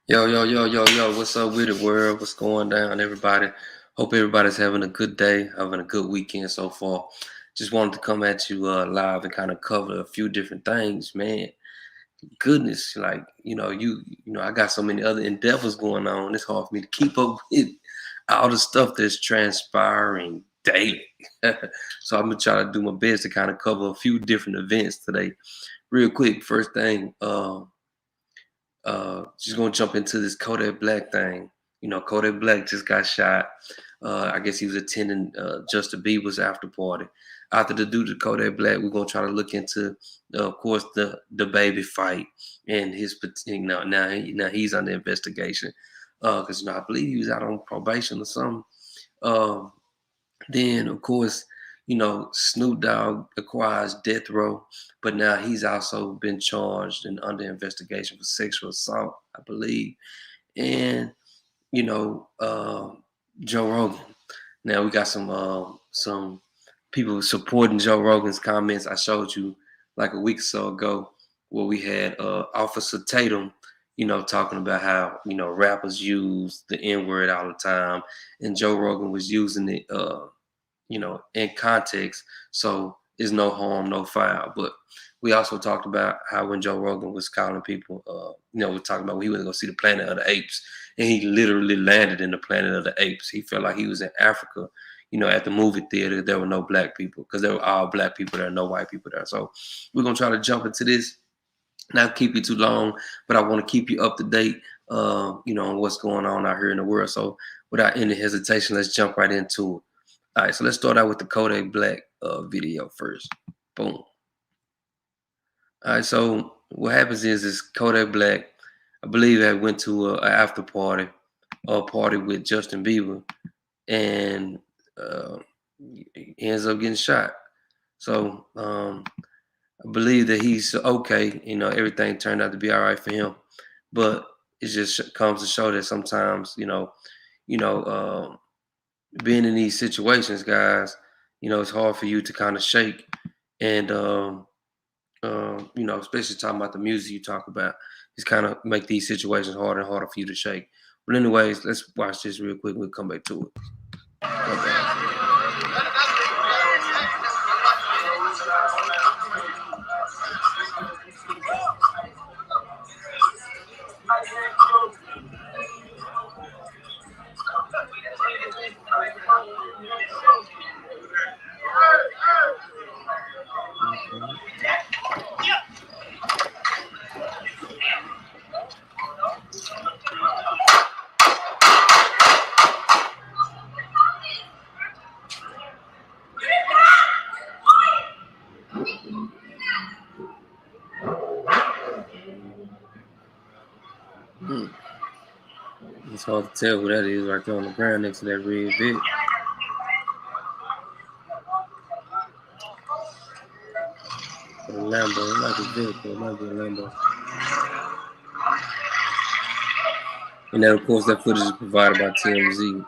Yo, yo, yo, yo, yo, what's up with it, world? What's going down, everybody? Hope everybody's having a good day, having a good weekend so far. Just wanted to come at you live and kind of cover a few different things, man. Goodness, like, I got so many other endeavors going on. It's hard for me to keep up with all the stuff that's transpiring daily. So I'm gonna try to do my best to kind of cover a few different events today. Real quick, first thing, just gonna jump into this Kodak Black thing. Kodak Black just got shot. I guess he was attending Justin Bieber's after party. After the dude to Kodak Black, we're gonna try to look into, of course, the baby fight and his. Now he's under investigation because I believe he was out on probation or something. Um, then, of course, Snoop Dogg acquires Death Row, but now he's also been charged and under investigation for sexual assault, I believe. And, you know, uh, Joe Rogan. Now we got some people supporting Joe Rogan's comments. I showed you like a week or so ago where we had Officer Tatum, talking about how rappers use the N word all the time, and Joe Rogan was using it. In context. So it's no harm, no foul. But we also talked about how when Joe Rogan was calling people, we're talking about when he went to go see the Planet of the Apes, and he literally landed in the Planet of the Apes. He felt like he was in Africa. At the movie theater, there were no black people because there were all black people there, no white people there. So we're gonna try to jump into this. Not keep you too long, but I want to keep you up to date, on what's going on out here in the world. So without any hesitation, let's jump right into it. All right, so let's start out with the Kodak Black video first. Boom. All right, so what happens is this Kodak Black, I believe, I went to an after party, a party with Justin Bieber, and he ends up getting shot. So I believe that he's okay. Everything turned out to be all right for him, but it just comes to show that sometimes, you know, um, being in these situations, guys, it's hard for you to kind of shake, and especially talking about the music you talk about, it's kind of make these situations harder and harder for you to shake. But anyways, let's watch this real quick. We'll come back to it. Okay. It's hard to tell who that is right there on the ground next to that red bit. A Lambo, it might be vehicle, it might be a Lambo. And then, of course, that footage is provided by TMZ.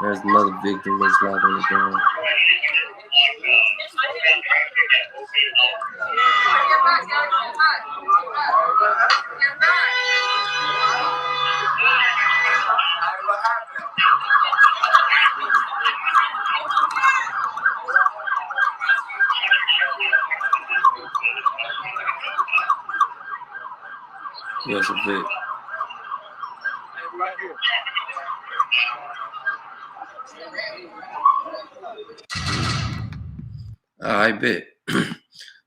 There's another victim that's lying on the ground. Yes, a bit. I bet.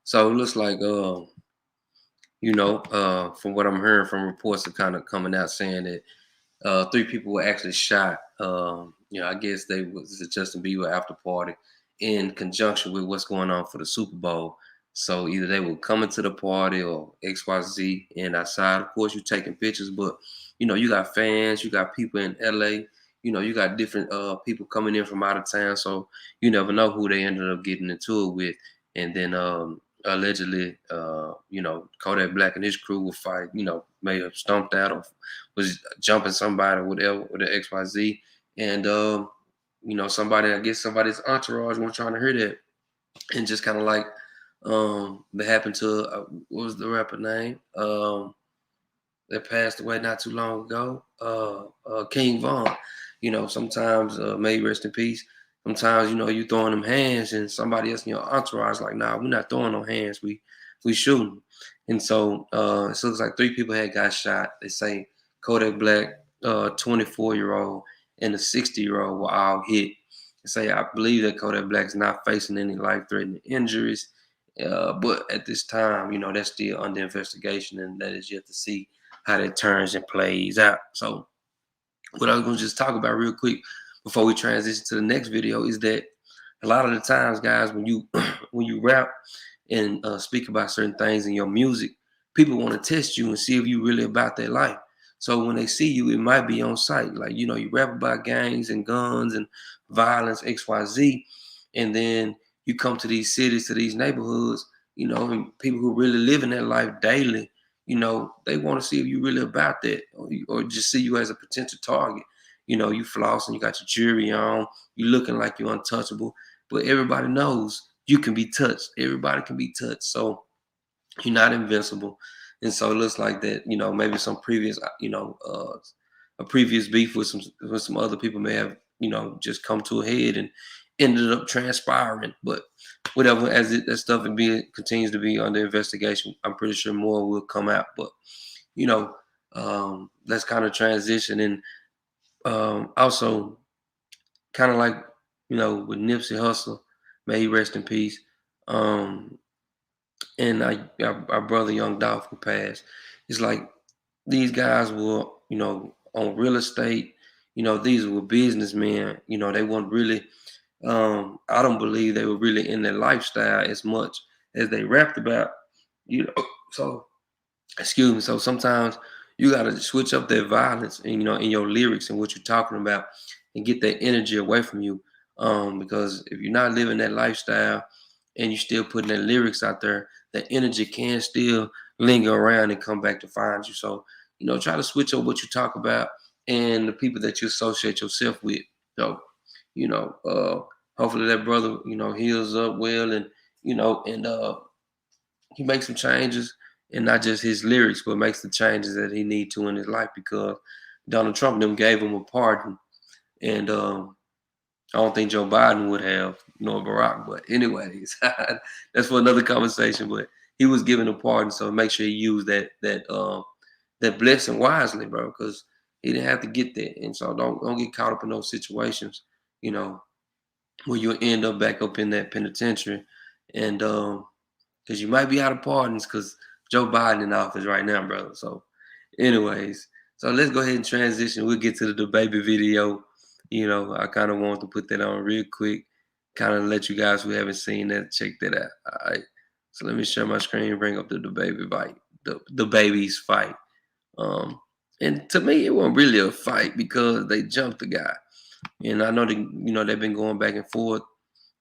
So it looks like, from what I'm hearing from reports are kind of coming out saying that three people were actually shot. I guess they was at Justin Bieber after party in conjunction with what's going on for the Super Bowl. So either they were coming to the party or XYZ, and outside, of course, you're taking pictures, but you got fans, you got people in LA, you got different people coming in from out of town, so you never know who they ended up getting into it with. And then allegedly, Kodak Black and his crew will fight, may have stomped out or was jumping somebody or whatever with the XYZ. And somebody, I guess somebody's entourage was trying to hear that. And just kind of like that happened to what was the rapper name? that passed away not too long ago, King Von. You know, sometimes, may he rest in peace. Sometimes, you know, you throwing them hands and somebody else in your entourage like, nah, we're not throwing no hands. We shooting. And so it looks like 3 people had got shot. They say Kodak Black, 24-year-old, and a 60-year-old were all hit. They say I believe that Kodak Black is not facing any life-threatening injuries. But at this time, you know, that's still under investigation, and that is yet to see how that turns and plays out. So what I was going to just talk about real quick before we transition to the next video is that a lot of the times, guys, when you when you rap and speak about certain things in your music, people want to test you and see if you really about their life. So when they see you, it might be on sight. Like, you know, you rap about gangs and guns and violence, XYZ, and then you come to these cities, to these neighborhoods, you know, and people who really live in that life daily, you know, they want to see if you really about that, or just see you as a potential target. You know, you flossing, you got your jewelry on, you looking like you're untouchable, but everybody knows you can be touched. Everybody can be touched. So you're not invincible. And so it looks like that, you know, maybe some previous, a previous beef with some other people may have, you know, just come to a head and ended up transpiring. But whatever, as that stuff continues to be under investigation, I'm pretty sure more will come out. But you know, let's kind of transition and also kind of like, you know, with Nipsey Hussle, may he rest in peace. And our brother Young Dolph who passed. It's like these guys were, you know, on real estate. You know, these were businessmen. You know, they weren't really. I don't believe they were really in their lifestyle as much as they rapped about. You know, so excuse me. So sometimes you got to switch up that violence, and you know, in your lyrics and what you're talking about, and get that energy away from you. Because if you're not living that lifestyle and you're still putting that lyrics out there, that energy can still linger around and come back to find you. So, you know, try to switch up what you talk about and the people that you associate yourself with. So, you know, hopefully that brother, you know, heals up well, and you know, and he makes some changes, and not just his lyrics, but makes the changes that he need to in his life, because Donald Trump them gave him a pardon, and I don't think Joe Biden would have, nor Barack. But anyways, that's for another conversation. But he was given a pardon, so make sure he used that blessing wisely, bro, because he didn't have to get that. And so don't get caught up in those situations, you know, where you'll end up back up in that penitentiary, and because you might be out of pardons because Joe Biden in office right now, brother. So, anyways, so let's go ahead and transition. We'll get to the baby video. You know, I kind of want to put that on real quick, kind of let you guys who haven't seen that check that out. All right. So let me share my screen and bring up the baby fight, the baby's fight. And to me, it wasn't really a fight because they jumped the guy. And I know they've been going back and forth.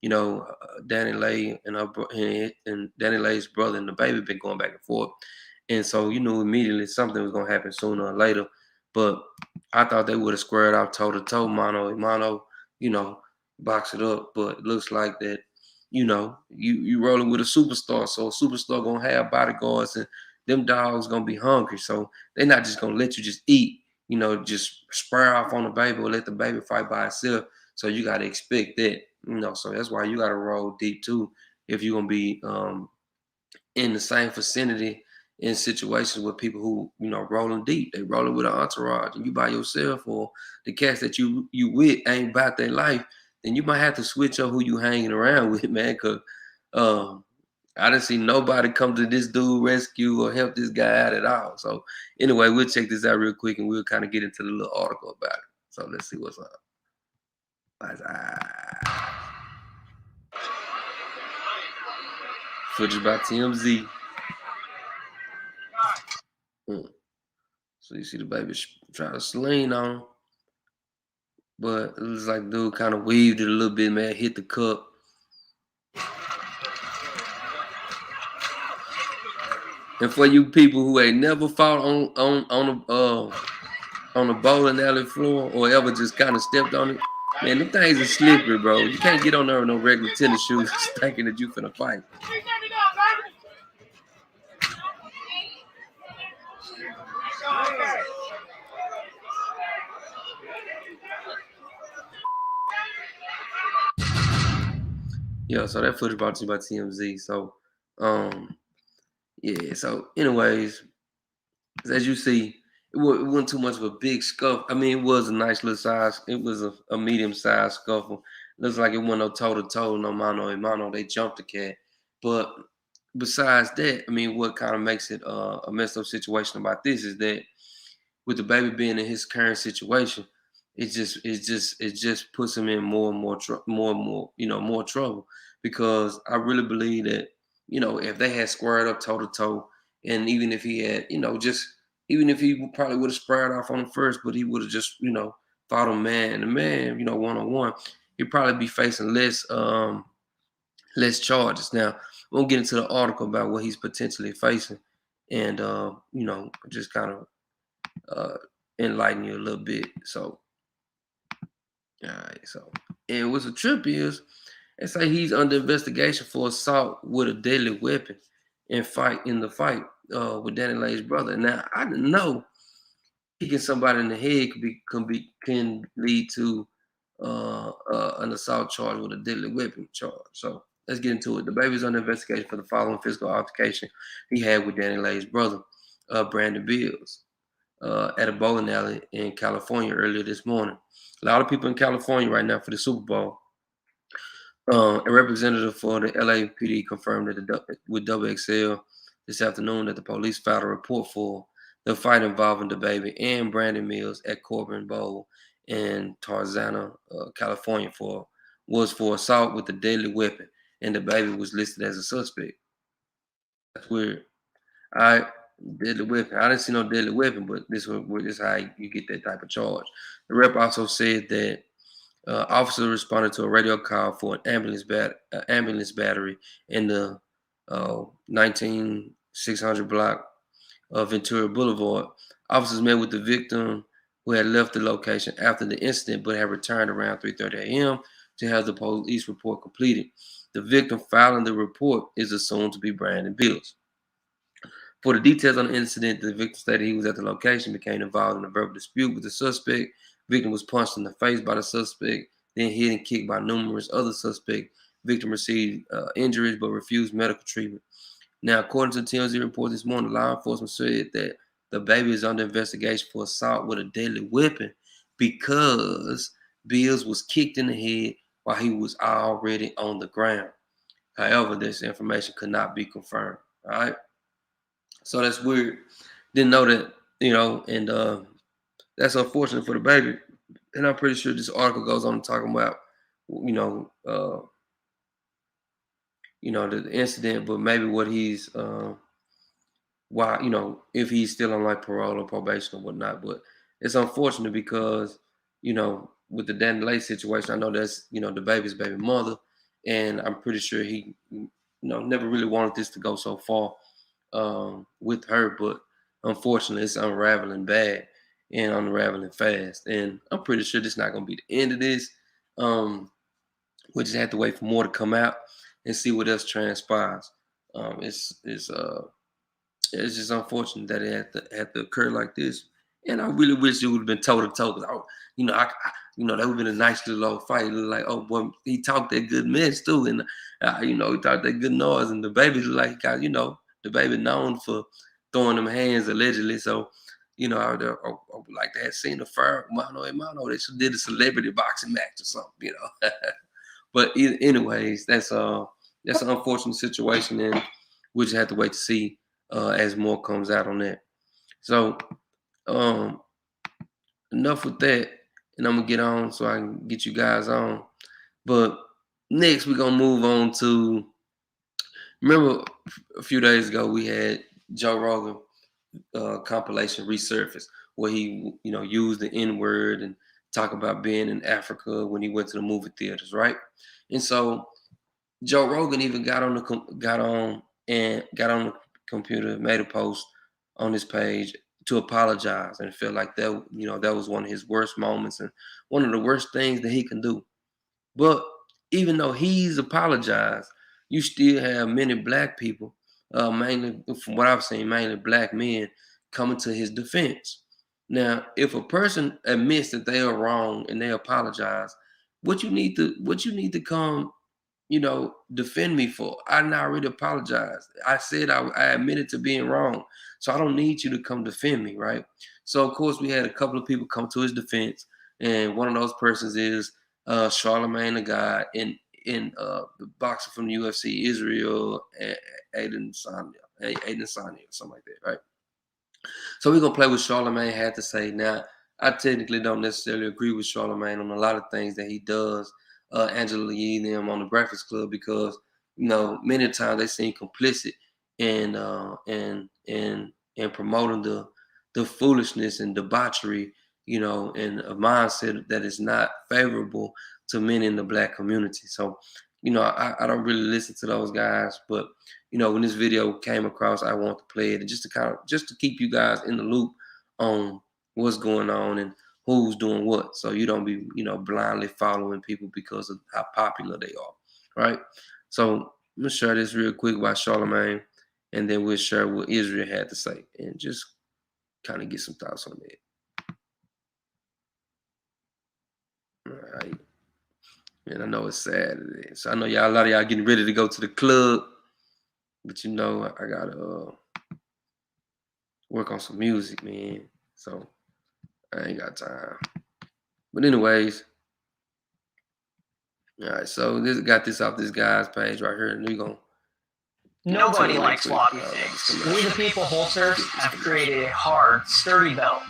You know, Danny Lay and Danny Lay's brother and the baby been going back and forth. And so you knew immediately something was gonna happen sooner or later. But I thought they would have squared out toe to toe, mano a mano, you know, box it up. But it looks like that, you know, you rolling with a superstar, so a superstar gonna have bodyguards, and them dogs gonna be hungry. So they're not just gonna let you just eat, you know, just spur off on the baby or let the baby fight by itself. So you gotta expect that, you know. So that's why you gotta roll deep too if you're gonna be in the same vicinity in situations with people who, you know, rolling deep. They rolling with an entourage, and you by yourself, or the cats that you with ain't about their life, then you might have to switch up who you hanging around with, man. Cause I didn't see nobody come to this dude rescue or help this guy out at all. So anyway, we'll check this out real quick, and we'll kind of get into the little article about it. So let's see what's up. Footage by TMZ. So you see the baby try to sling on him, but it looks like dude kind of weaved it a little bit, man. Hit the cup. And for you people who ain't never fought on the bowling alley floor or ever just kind of stepped on it, man, them things are slippery, bro. You can't get on there with no regular tennis shoes thinking that you finna fight. Yeah, so that footage brought to you by TMZ. So, um, yeah. So, anyways, as you see, it wasn't too much of a big scuffle. I mean, it was a nice little size. It was a medium sized scuffle. Looks like it wasn't no toe to toe, no mano a mano. They jumped the cat. But besides that, I mean, what kind of makes it a messed up situation about this is that with the baby being in his current situation, it just puts him in more and more more and more more trouble because I really believe that if they had squared up toe to toe, and even if he had just even if he probably would have squared off on him first, but he would have just fought a man, the man one on one, he'd probably be facing less charges. Now we'll get into the article about what he's potentially facing, and just kind of uh, enlighten you a little bit. So, all right. So, and what's a trip is, they say he's under investigation for assault with a deadly weapon and fight in the fight with Danny Lane's brother. Now, I didn't know kicking somebody in the head can lead to an assault charge with a deadly weapon charge. So let's get into it. The baby's under investigation for the following physical altercation he had with Danny Lane's brother, Brandon Bills, at a bowling alley in California earlier this morning. A lot of people in California right now for the Super Bowl. A representative for the LAPD confirmed that with WXL this afternoon that the police filed a report for the fight involving the baby and Brandon Mills at Corbin Bowl in Tarzana, California, for assault with a deadly weapon, and the baby was listed as a suspect. That's weird. I deadly weapon. I didn't see no deadly weapon, but this is how you get that type of charge. The rep also said that officers responded to a radio call for an ambulance battery in the 19600 block of Ventura Boulevard. Officers met with the victim who had left the location after the incident, but had returned around 3:30 a.m. to have the police report completed. The victim filing the report is assumed to be Brandon Bills. For the details on the incident, the victim stated he was at the location, became involved in a verbal dispute with the suspect. Victim was punched in the face by the suspect, then hit and kicked by numerous other suspects. Victim received injuries but refused medical treatment. Now, according to TMZ report this morning, law enforcement said that the baby is under investigation for assault with a deadly weapon because Bills was kicked in the head while he was already on the ground. However, this information could not be confirmed. All right. So that's weird. Didn't know that, and that's unfortunate for the baby. And I'm pretty sure this article goes on talking about, you know, uh, the incident, but maybe what he's why, if he's still on like parole or probation or whatnot. But it's unfortunate because, with the Dan Lay situation, I know that's, the baby's baby mother, and I'm pretty sure he, never really wanted this to go so far with her, but unfortunately, it's unraveling bad and unraveling fast. And I'm pretty sure this is not going to be the end of this. We just have to wait for more to come out and see what else transpires. It's just unfortunate that it had to occur like this. And I really wish it would have been toe to toe. Cause that would have been a nice little old fight. It looked like, oh boy, he talked that good mess too, and he talked that good noise. And the baby looked like, the baby known for throwing them hands allegedly. So, I would like to have seen the fire mano a mano. They should did a celebrity boxing match or something. But anyways, that's an unfortunate situation, and we just have to wait to see as more comes out on that. So um, enough with that, and I'm gonna get on so I can get you guys on. But next, we're gonna move on to. Remember, a few days ago we had Joe Rogan compilation resurface where he, used the N word and talk about being in Africa when he went to the movie theaters, right? And so Joe Rogan even got on the computer, made a post on his page to apologize and felt like that was one of his worst moments and one of the worst things that he can do. But even though he's apologized, you still have many black people, mainly from what I've seen, mainly black men, coming to his defense. Now, if a person admits that they are wrong and they apologize, what you need to come, defend me for. I already apologized. I said I admitted to being wrong. So I don't need you to come defend me, right? So of course we had a couple of people come to his defense, and one of those persons is Charlemagne the God in the boxer from the UFC, Israel, Aiden Sanya, something like that, right? So we're gonna play what Charlemagne had to say. Now, I technically don't necessarily agree with Charlemagne on a lot of things that he does. Angela Yee and them on the Breakfast Club, because many times they seem complicit in promoting the foolishness and debauchery, and a mindset that is not favorable to many in the Black community. So, I don't really listen to those guys, but when this video came across, I want to play it, and just to keep you guys in the loop on what's going on and who's doing what, so you don't be blindly following people because of how popular they are, right? So I'm gonna share this real quick about Charlemagne, and then we'll share what Israel had to say, and just kind of get some thoughts on that. All right. And I know it's Saturday, so I know a lot of y'all getting ready to go to the club, but I gotta work on some music, man. So I ain't got time. But anyways, all right. So got this off this guy's page right here, and we're gonna. Nobody likes floppy things. We the people holsters have created a hard, sturdy belt.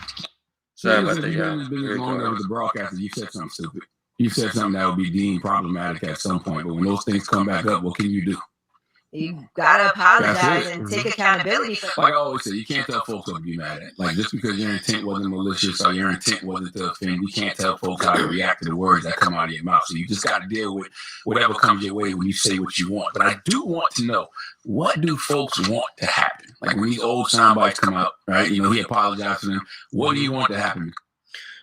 Sorry about that, y'all. You've been in business long enough as a broadcaster. You said something stupid. You said something that would be deemed problematic at some point. But when those things come back up, what can you do? You gotta apologize and take accountability for. Like I always say, you can't tell folks what to be mad at. Like just because your intent wasn't malicious or your intent wasn't to offend, you can't tell folks how to react to the words that come out of your mouth. So you just got to deal with whatever comes your way when you say what you want. But I do want to know, what do folks want to happen? Like when these old sound bites come out, right? He apologized to them. What do you want to happen?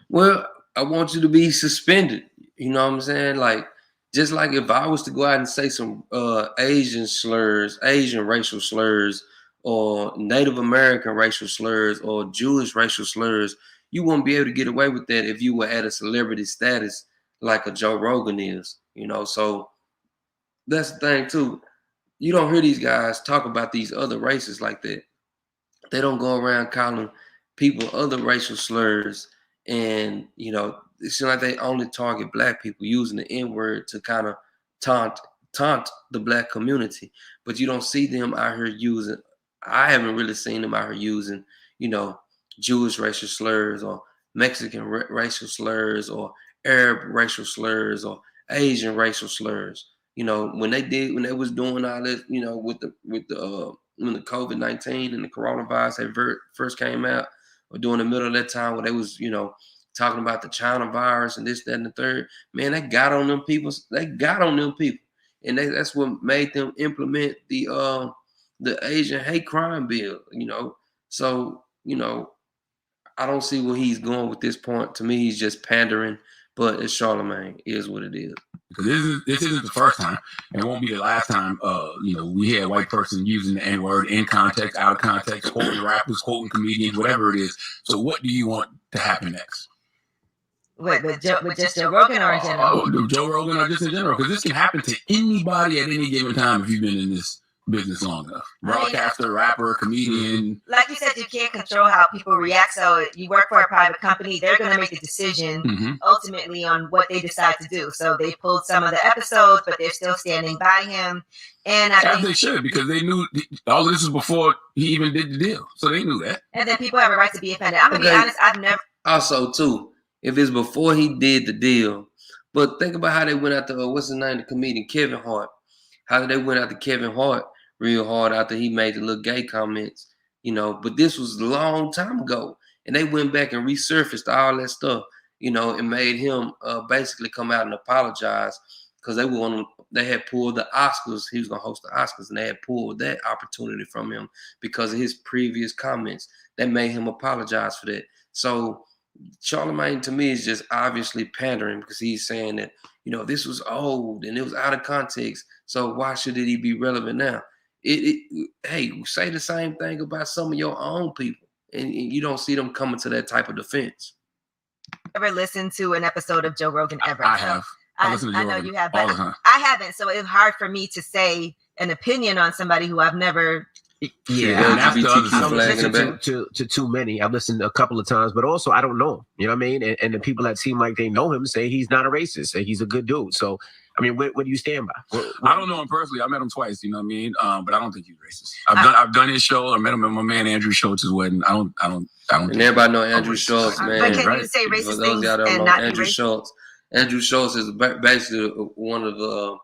Well, I want you to be suspended. You know what I'm saying? Like, just like if I was to go out and say some Asian racial slurs, or Native American racial slurs, or Jewish racial slurs, you won't be able to get away with that if you were at a celebrity status like a Joe Rogan is. So that's the thing too. You don't hear these guys talk about these other races like that. They don't go around calling people other racial slurs, and it seems like they only target Black people, using the N-word to kind of taunt the Black community. But you don't see them out here using. I haven't really seen them out here using, Jewish racial slurs, or Mexican racial slurs, or Arab racial slurs, or Asian racial slurs. When they was doing all this, with the when the COVID-19 and the coronavirus had first came out, or during the middle of that time when they was, talking about the China virus and this, that, and the third, man, they got on them people. And that's what made them implement the Asian hate crime bill. So I don't see where he's going with this point. To me, he's just pandering. But it's Charlemagne, is what it is. Because this isn't the first time, and it won't be the last time. We had a white person using the N-word in context, out of context, quoting rappers, quoting comedians, whatever it is. So, what do you want to happen next? Wait, with just Joe Rogan or in general? Joe Rogan or just in general, because this can happen to anybody at any given time if you've been in this business long enough. Broadcaster, rapper, comedian. Like you said, you can't control how people react. So you work for a private company, they're going to make a decision ultimately on what they decide to do. So they pulled some of the episodes, but they're still standing by him. And I think they should, because they knew all of this was before he even did the deal. So they knew that. And then people have a right to be offended. I'm going to be honest, I've never. Also, too, if it's before he did the deal, but think about how they went after, what's his name, the comedian, Kevin Hart. How they went after Kevin Hart real hard after he made the little gay comments, but this was a long time ago, and they went back and resurfaced all that stuff, and made him basically come out and apologize, because they had pulled the Oscars. He was gonna host the Oscars, and they had pulled that opportunity from him because of his previous comments. That made him apologize for that. So Charlemagne, to me, is just obviously pandering, because he's saying that this was old and it was out of context, so why should it be relevant now? Hey, say the same thing about some of your own people. and you don't see them coming to that type of defense. Ever listened to an episode of Joe Rogan ever? I have. I listen to Joe know Rogan you have, all but the time. I haven't. So it's hard for me to say an opinion on somebody who I've never. Yeah, that's the other I side. don't flag in the listen back. to too many. I've listened a couple of times, but also I don't know him. You know what I mean? And the people that seem like they know him say he's not a racist, say he's a good dude. So, I mean, what do you stand by? I don't know him personally. I met him twice. You know what I mean? But I don't think he's racist. I've done his show. I met him at my man Andrew Schultz's wedding. I don't. And everybody know Andrew Schultz, man. But can right. you say For racist those things out there and know not be Andrew racist? Schultz. Andrew Schultz is basically one of the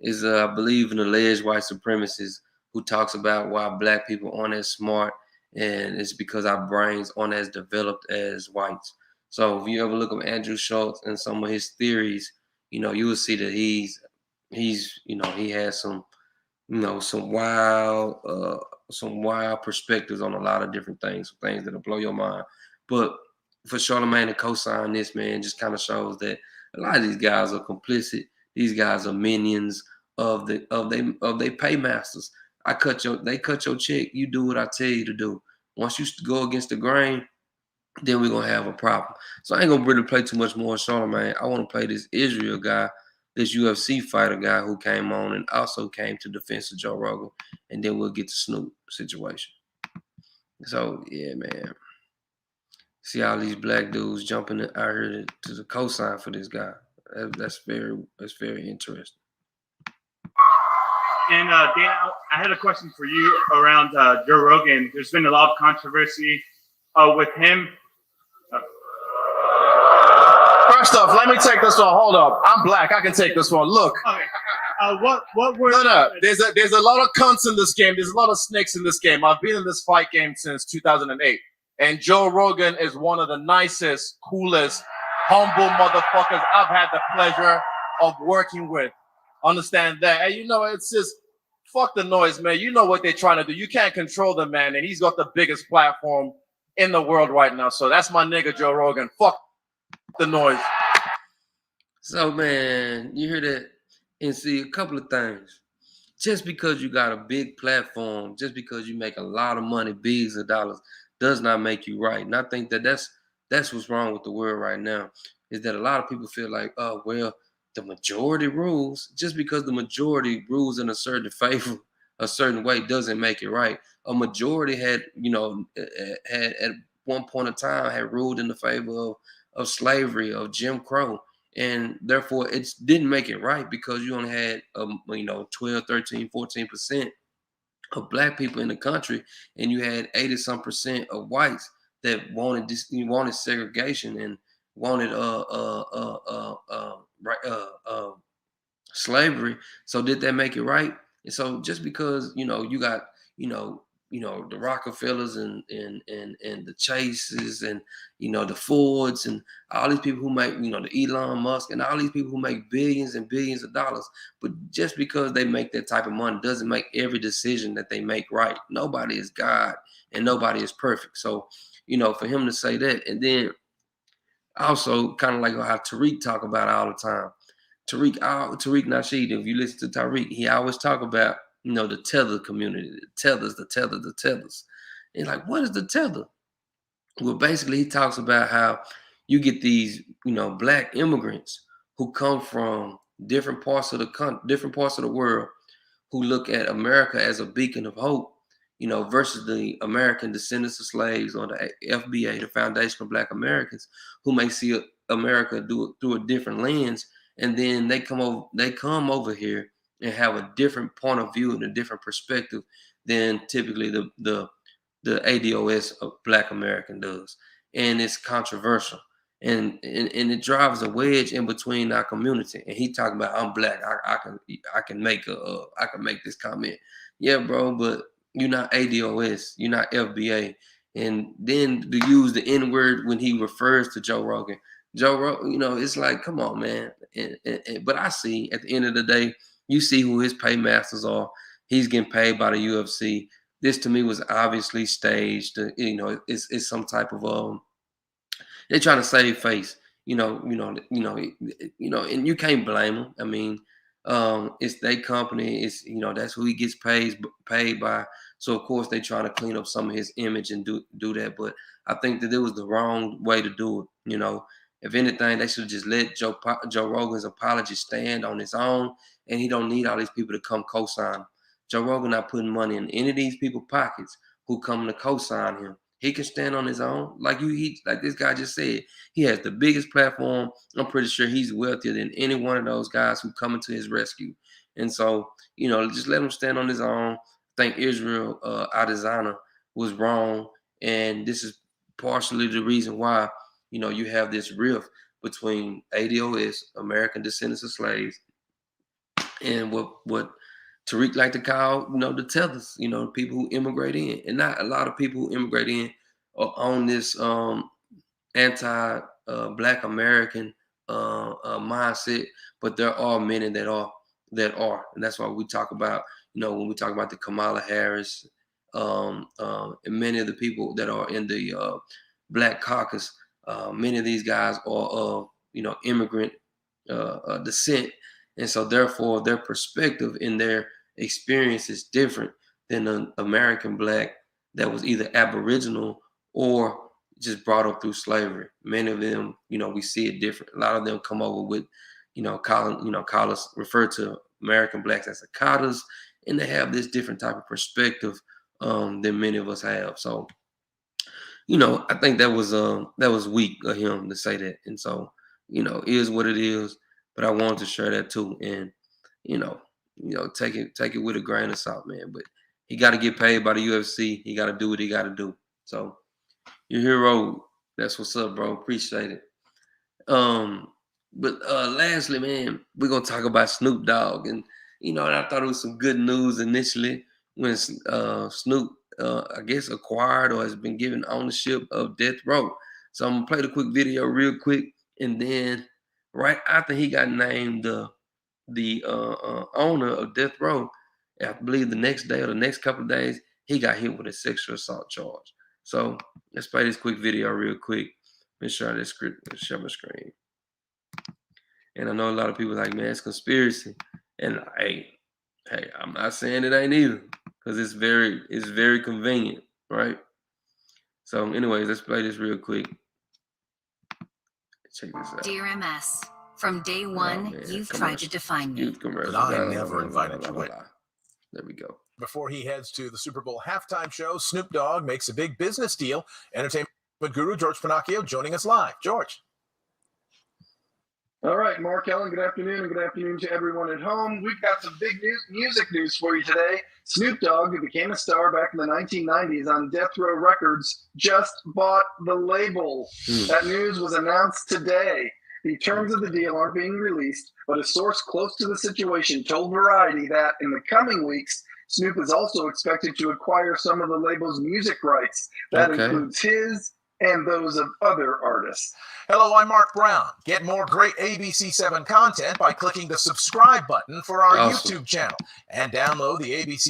I believe an alleged white supremacist who talks about why black people aren't as smart, and it's because our brains aren't as developed as whites. So if you ever look up Andrew Schultz and some of his theories, you will see that he's he has some some wild perspectives on a lot of different things, things that'll blow your mind. But for Charlamagne to co-sign this, man, just kind of shows that a lot of these guys are complicit. These guys are minions of they paymasters. They cut your check. You do what I tell you to do. Once you go against the grain, then we're gonna have a problem. So I ain't gonna really play too much more on Charlamagne. I want to play this Israel guy, this UFC fighter guy who came on and also came to defense of Joe Rogan, and then we'll get to Snoop situation. So yeah, man. See all these black dudes jumping out here to the cosign for this guy. That's very interesting. And Dan, I had a question for you around Joe Rogan. There's been a lot of controversy with him. First off, let me take this one. Hold up, I'm black. I can take this one. Look. Okay. What were No. There's a lot of cunts in this game. There's a lot of snakes in this game. I've been in this fight game since 2008, and Joe Rogan is one of the nicest, coolest, humble motherfuckers I've had the pleasure of working with. Understand that? And it's just fuck the noise, man. You know what they're trying to do. You can't control the man, and he's got the biggest platform in the world right now. So that's my nigga Joe Rogan. Fuck the noise. So man, you hear that? And see a couple of things. Just because you got a big platform, just because you make a lot of money, billions of dollars, does not make you right. And I think that's what's wrong with the world right now, is that a lot of people feel like, oh well, the majority rules. Just because the majority rules in a certain favor, a certain way, doesn't make it right. A majority had at one point in time had ruled in the favor of slavery, of Jim Crow. And therefore, it didn't make it right because you only had, 12, 13, 14% of black people in the country, and you had 80-some% of whites that wanted segregation and wanted slavery. So did that make it right? And so just because you got the Rockefellers and the Chases and the Fords and all these people who make the Elon Musk and all these people who make billions and billions of dollars, but just because they make that type of money doesn't make every decision that they make right. Nobody is God and nobody is perfect. So for him to say that, and then also kind of like how Tariq talk about it all the time. Tariq Nasheed, if you listen to Tariq, he always talk about the tether community, the tethers. And like, what is the tether? Well, basically, he talks about how you get these, black immigrants who come from different parts of the world, who look at America as a beacon of hope, versus the American descendants of slaves, or the FBA, the Foundation of Black Americans, who may see America through a different lens, and then they come over here and have a different point of view and a different perspective than typically the ADOS of Black American does. And it's controversial. And it drives a wedge in between our community. And he talking about, I'm black. I can make this comment. Yeah, bro, but you're not ADOS. You're not FBA. And then to use the N-word when he refers to Joe Rogan. Joe Rogan, it's like, come on, man. But I see at the end of the day, you see who his paymasters are. He's getting paid by the UFC. This to me was obviously staged. It's some type of they're trying to save face. And you can't blame them. I mean, it's their company. It's that's who he gets paid by. So of course they trying to clean up some of his image and do that. But I think that it was the wrong way to do it. You know, if anything, they should just let Joe Rogan's apology stand on its own, and he don't need all these people to come co-sign him. Joe Rogan not putting money in any of these people's pockets who come to co-sign him. He can stand on his own. Like this guy just said, he has the biggest platform. I'm pretty sure he's wealthier than any one of those guys who come into his rescue. And so, you know, just let him stand on his own. I think Israel Adesanya was wrong, and this is partially the reason why, you know, you have this rift between ADOS, American Descendants of Slaves, and what Tariq like to call, you know, the tethers, you know, people who immigrate in. And not a lot of people who immigrate in are on this anti-Black American mindset, but there are many that are. And that's why we talk about, you know, when we talk about the Kamala Harris, and many of the people that are in the Black caucus, many of these guys are of, you know, immigrant descent. And so therefore their perspective and their experience is different than an American Black that was either Aboriginal or just brought up through slavery. Many of them, you know, we see it different. A lot of them come over with, you know, call us, refer to American Blacks as Akatas, and they have this different type of perspective than many of us have. So, you know, I think that was weak of him to say that. And so, you know, it is what it is. But I wanted to share that too. And, you know, take it with a grain of salt, man. But he got to get paid by the UFC. He got to do what he got to do. So, your hero, that's what's up, bro. Appreciate it. But lastly, man, we're gonna talk about Snoop Dogg. And you know, I thought it was some good news initially when Snoop I guess acquired or has been given ownership of Death Row. So I'm gonna play the quick video real quick, and then right after he got named the owner of Death Row, I believe the next day or the next couple of days, he got hit with a sexual assault charge. So let's play this quick video real quick. Let me share this script, share my screen. And I know a lot of people are like, man, it's conspiracy. And hey, I'm not saying it ain't either, because it's very convenient, right? So anyways, let's play this real quick. Check this out. Dear MS, from day one, you've tried to define me. But I never invited you in. There we go. Before he heads to the Super Bowl halftime show, Snoop Dogg makes a big business deal. Entertainment guru George Pinocchio joining us live. George. All right, Mark Ellen, good afternoon, and good afternoon to everyone at home. We've got some big music news for you today. Snoop Dogg, who became a star back in the 1990s on Death Row Records, just bought the label. That news was announced today. The terms of the deal aren't being released, but a source close to the situation told Variety that in the coming weeks, Snoop is also expected to acquire some of the label's music rights. That includes his and those of other artists. Hello, I'm Mark Brown. Get more great ABC7 content by clicking the subscribe button for our YouTube channel and download the ABC.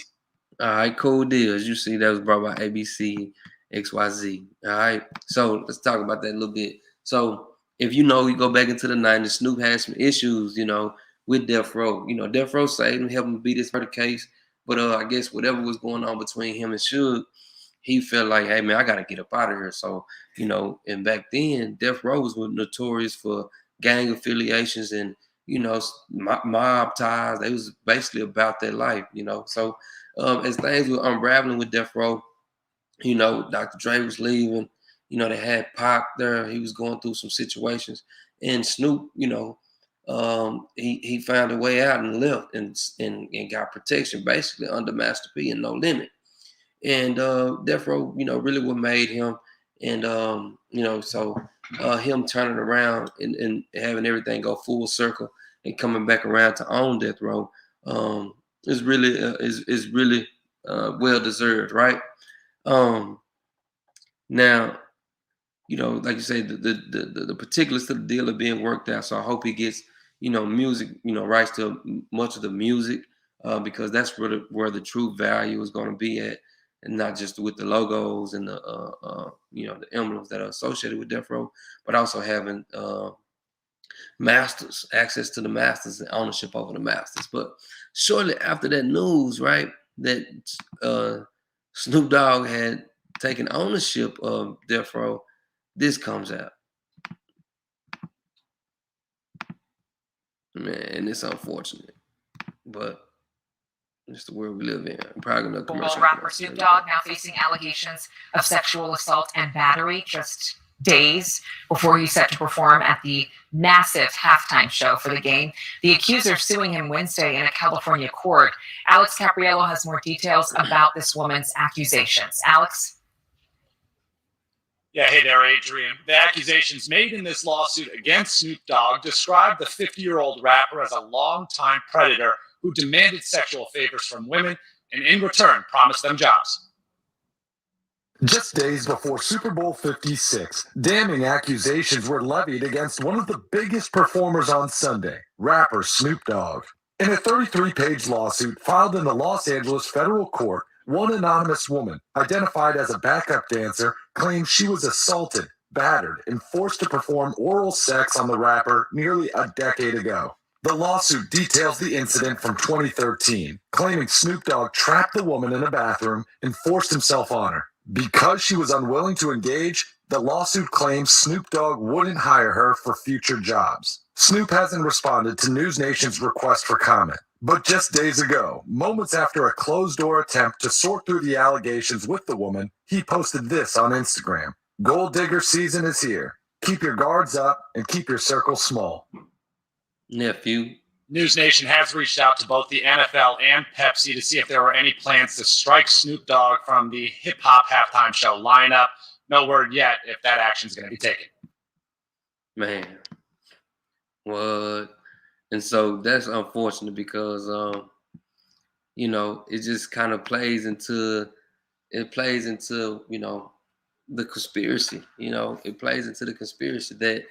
All right, cool deal. As you see, that was brought by ABC XYZ. All right, so let's talk about that a little bit. So if you know, you go back into the 90s, Snoop had some issues, you know, with Death Row. You know, Death Row saved him, helped him beat his murder case. But I guess whatever was going on between him and Suge, he felt like, hey, man, I got to get up out of here. So, you know, and back then, Death Row was notorious for gang affiliations and, you know, mob ties. They was basically about their life, you know. So as things were unraveling with Death Row, you know, Dr. Dre was leaving. You know, they had Pac there. He was going through some situations. And Snoop, you know, he found a way out and left and got protection basically under Master P and No Limit. And Death Row, you know, really what made him. And, you know, so him turning around and having everything go full circle and coming back around to own Death Row is really well deserved, right? Now, you know, like you say, the particulars of the deal are being worked out. So I hope he gets, you know, music, you know, rights to much of the music because that's where the true value is going to be at. And not just with the logos and the you know, the emblems that are associated with Death Row, but also having masters, access to the masters and ownership over the masters. But shortly after that news, right, that Snoop Dogg had taken ownership of Death Row, this comes out. Man, it's unfortunate, but it's the world we live in. I'm probably gonna commercial. Rapper Snoop Dogg now facing allegations of sexual assault and battery just days before he's set to perform at the massive halftime show for the game. The accuser suing him Wednesday in a California court. Alex Capriello has more details about this woman's accusations. Alex? Yeah, hey there, Adrian. The accusations made in this lawsuit against Snoop Dogg describe the 50-year-old rapper as a longtime predator who demanded sexual favors from women and in return promised them jobs. Just days before Super Bowl 56, damning accusations were levied against one of the biggest performers on Sunday, rapper Snoop Dogg. In a 33-page lawsuit filed in the Los Angeles federal court, one anonymous woman, identified as a backup dancer, claimed she was assaulted, battered, and forced to perform oral sex on the rapper nearly a decade ago. The lawsuit details the incident from 2013, claiming Snoop Dogg trapped the woman in a bathroom and forced himself on her. Because she was unwilling to engage, the lawsuit claims Snoop Dogg wouldn't hire her for future jobs. Snoop hasn't responded to News Nation's request for comment. But just days ago, moments after a closed-door attempt to sort through the allegations with the woman, he posted this on Instagram. Gold digger season is here. Keep your guards up and keep your circle small. Nephew. News Nation has reached out to both the NFL and Pepsi to see if there were any plans to strike Snoop Dogg from the hip-hop halftime show lineup. No word yet if that action is going to be taken. Man, what? And so that's unfortunate because, you know, it just kind of plays into, you know, the conspiracy. You know, it plays into the conspiracy that,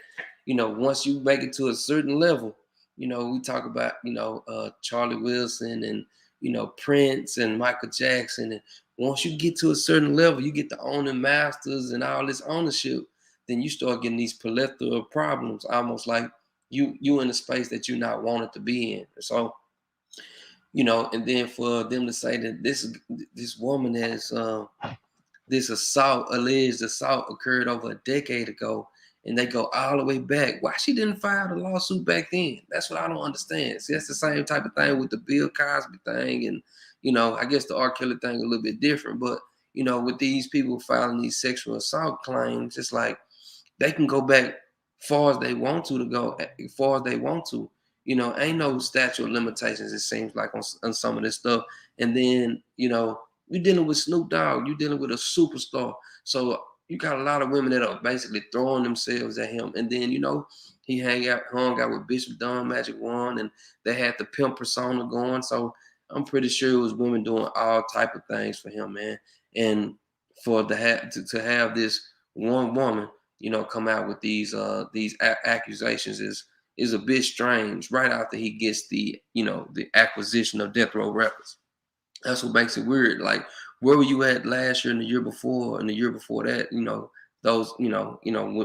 you know, once you make it to a certain level, you know, we talk about, you know, Charlie Wilson and, you know, Prince and Michael Jackson. And once you get to a certain level, you get to owning masters and all this ownership, then you start getting these plethora of problems, almost like you in a space that you're not wanted to be in. So, you know, and then for them to say that this woman has this alleged assault occurred over a decade ago, and they go all the way back. Why she didn't file the lawsuit back then? That's what I don't understand. See, that's the same type of thing with the Bill Cosby thing. And, you know, I guess the R. Kelly thing a little bit different. But, you know, with these people filing these sexual assault claims, it's like they can go back far as they want to far as they want to. You know, ain't no statute of limitations, it seems like, on some of this stuff. And then, you know, you're dealing with Snoop Dogg. You're dealing with a superstar. So you got a lot of women that are basically throwing themselves at him. And then, you know, he hung out with Bishop Don Magic One, and they had the pimp persona going. So I'm pretty sure it was women doing all type of things for him, man. And for to have this one woman, you know, come out with these accusations is a bit strange right after he gets the, you know, the acquisition of Death Row Records. That's what makes it weird. Like, where were you at last year and the year before and the year before that? You know, those, you know,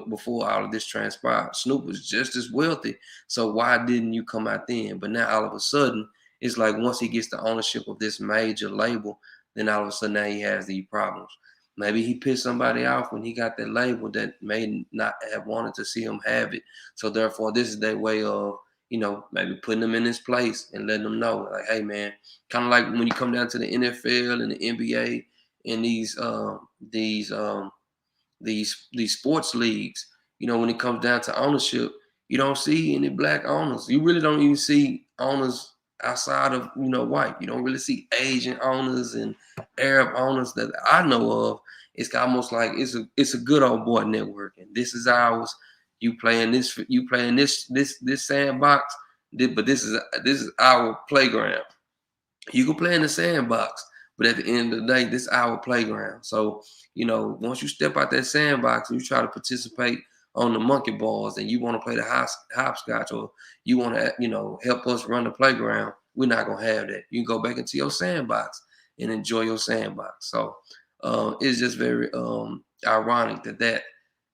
before all of this transpired, Snoop was just as wealthy. So why didn't you come out then? But now all of a sudden, it's like once he gets the ownership of this major label, then all of a sudden now he has these problems. Maybe he pissed somebody off when he got that label that may not have wanted to see him have it. So therefore, this is their way of, you know, maybe putting them in his place and letting them know, like, hey, man, kind of like when you come down to the NFL and the NBA and these sports leagues, you know, when it comes down to ownership, you don't see any black owners. You really don't even see owners outside of, you know, white. You don't really see Asian owners and Arab owners that I know of. It's almost like it's a good old boy network, and this is ours. You playing this sandbox, but this is our playground. You can play in the sandbox, but at the end of the day, this is our playground. So, you know, once you step out that sandbox and you try to participate on the monkey balls and you want to play the hopscotch, or you want to, you know, help us run the playground, we're not going to have that. You can go back into your sandbox and enjoy your sandbox. So it's just very ironic that,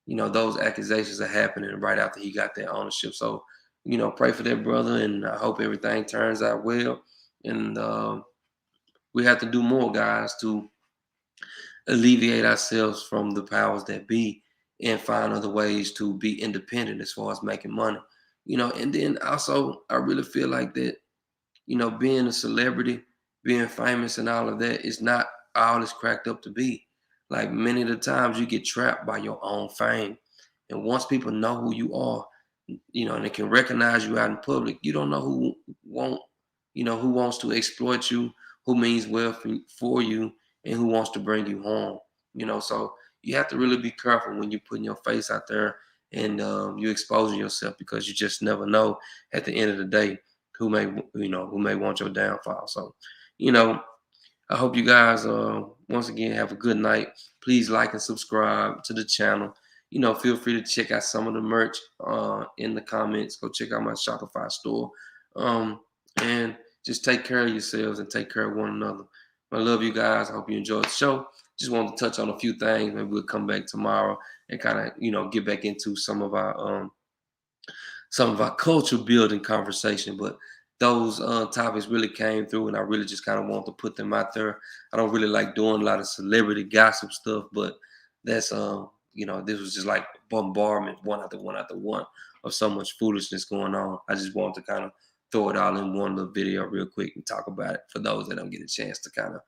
you know, those accusations are happening right after he got that ownership. So, you know, pray for that brother, and I hope everything turns out well. And we have to do more, guys, to alleviate ourselves from the powers that be and find other ways to be independent as far as making money. And then also I really feel like that, being a celebrity, being famous and all of that is not all it's cracked up to be. Like many of the times you get trapped by your own fame. And once people know who you are, and they can recognize you out in public, you don't know who wants to exploit you, who means well for you, and who wants to bring you harm. So you have to really be careful when you're putting your face out there and you exposing yourself, because you just never know at the end of the day who may want your downfall. So, I hope you guys once again have a good night. Please like and subscribe to the channel. Feel free to check out some of the merch in the comments. Go check out my Shopify store. And just take care of yourselves and take care of one another. I love you guys. I hope you enjoyed the show. Just wanted to touch on a few things. Maybe we'll come back tomorrow and kind of, get back into some of our culture building conversation. But those topics really came through, and I really just kind of want to put them out there. I don't really like doing a lot of celebrity gossip stuff, but that's this was just like bombardment, one after one after one, of so much foolishness going on. I just wanted to kind of throw it all in one little video real quick and talk about it for those that don't get a chance to kind of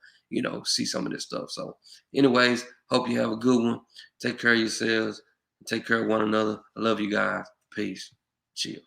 see some of this stuff. So anyways, hope you have a good one. Take care of yourselves. Take care of one another. I love you guys. Peace. Chill.